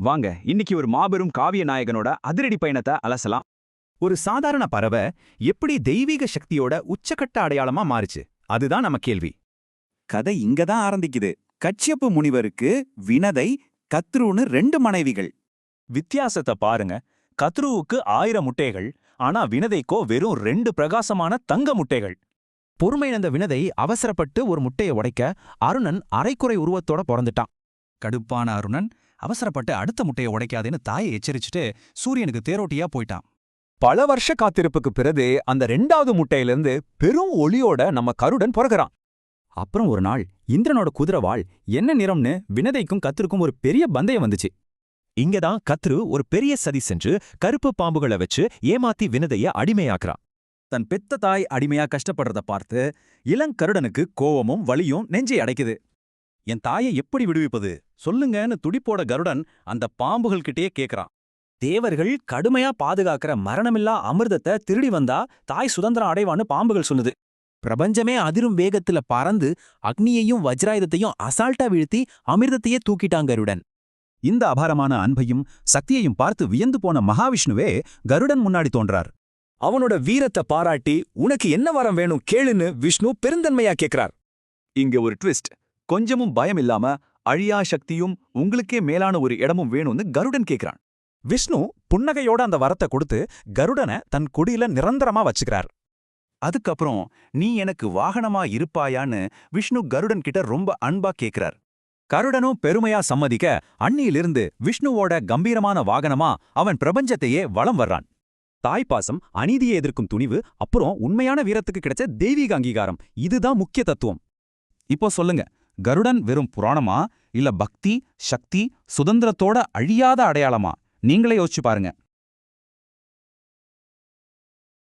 வாங்க இன்னைக்கு ஒரு மாபெரும் காவிய நாயகனோட அதிரடி பயணத்தை அலசலாம். ஒரு சாதாரண பறவை எப்படி தெய்வீக சக்தியோட உச்சக்கட்ட அடையாளமா மாறுச்சு, அதுதான் நம்ம கேள்வி. கதை இங்கதான் ஆரம்பிக்குது. கச்சியப்பு முனிவருக்கு வினதை, கத்ருன்னு 2 மனைவிகள். வித்தியாசத்தை பாருங்க. கத்ருவுக்கு 1000 முட்டைகள், ஆனா வினதைக்கோ வெறும் 2 பிரகாசமான தங்க முட்டைகள். பொறுமையிழந்த வினதை அவசரப்பட்டு ஒரு முட்டையை உடைக்க அருணன் அரைக்குறை உருவத்தோட பிறந்துட்டான். கடுப்பான அருணன் அவசரப்பட்டு அடுத்த முட்டையை உடைக்காதேன்னு தாயை எச்சரிச்சுட்டு சூரியனுக்கு தேரோட்டியா போயிட்டான். பல வருஷ காத்திருப்புக்கு பிறகு அந்த 2வது முட்டையிலிருந்து பெரும் ஒளியோட நம்ம கருடன் பிறகுறான். அப்புறம் ஒரு நாள் இந்திரனோட குதிரவாள் என்ன நிறம்னு வினதைக்கும் கத்திருக்கும் ஒரு பெரிய பந்தயம் வந்துச்சு. இங்கதான் கத்ரு ஒரு பெரிய சதி செஞ்சு கருப்பு பாம்புகளை வச்சு ஏமாத்தி வினதைய அடிமையாக்குறான். தன் பெத்த தாய் அடிமையா கஷ்டப்படுறத பார்த்து இளங்கருடனுக்கு கோவமும் வலியும் நெஞ்சை அடைக்குது. என் தாயை எப்படி விடுவிப்பது சொல்லுங்கன்னு துடிப்போட கருடன் அந்த பாம்புகள் கிட்டே கேக்குறான். தேவர்கள் கடுமையா பாதுகாக்கிற மரணமில்லா அமிர்தத்தை திருடி வந்தா தாய் சுதந்திரம் அடைவான்னு பாம்புகள் சொல்லுது. பிரபஞ்சமே அதிரும் வேகத்துல பறந்து அக்னியையும் வஜ்ராயுதத்தையும் அசால்ட்டா வீழ்த்தி அமிர்தத்தையே தூக்கிட்டான் கருடன். இந்த அபாரமான அன்பையும் சக்தியையும் பார்த்து வியந்து போன மகாவிஷ்ணுவே கருடன் முன்னாடி தோன்றார். அவனோட வீரத்தை பாராட்டி உனக்கு என்ன வரம் வேணும் கேளுன்னு விஷ்ணு பெருந்தன்மையா கேக்குறார். இங்க ஒரு ட்விஸ்ட். கொஞ்சமும் பயம் இல்லாம அழியா சக்தியும் உங்களுக்கே மேலான ஒரு இடமும் வேணும்னு கருடன் கேக்குறான். விஷ்ணு புன்னகையோட அந்த வரத்தை கொடுத்து கருடனை தன் குடியில நிரந்தரமா வச்சுக்கிறார். அதுக்கப்புறம் நீ எனக்கு வாகனமா இருப்பாயான்னு விஷ்ணு கருடன் கிட்ட ரொம்ப அன்பா கேக்குறார். கருடனும் பெருமையா சம்மதிக்க அன்னியிலிருந்து விஷ்ணுவோட கம்பீரமான வாகனமா அவன் பிரபஞ்சத்தையே வலம் வர்றான். தாய்ப்பாசம், அநீதியை எதிர்க்கும் துணிவு, அப்புறம் உண்மையான வீரத்துக்கு கிடைச்ச தெய்வீக அங்கீகாரம், இதுதான் முக்கிய தத்துவம். இப்போ சொல்லுங்க, கருடன் வெறும் புராணமா இல்ல பக்தி, சக்தி, சுதந்திரத்தோட அழியாத அடையாளமா? நீங்களே யோசிச்சு பாருங்க.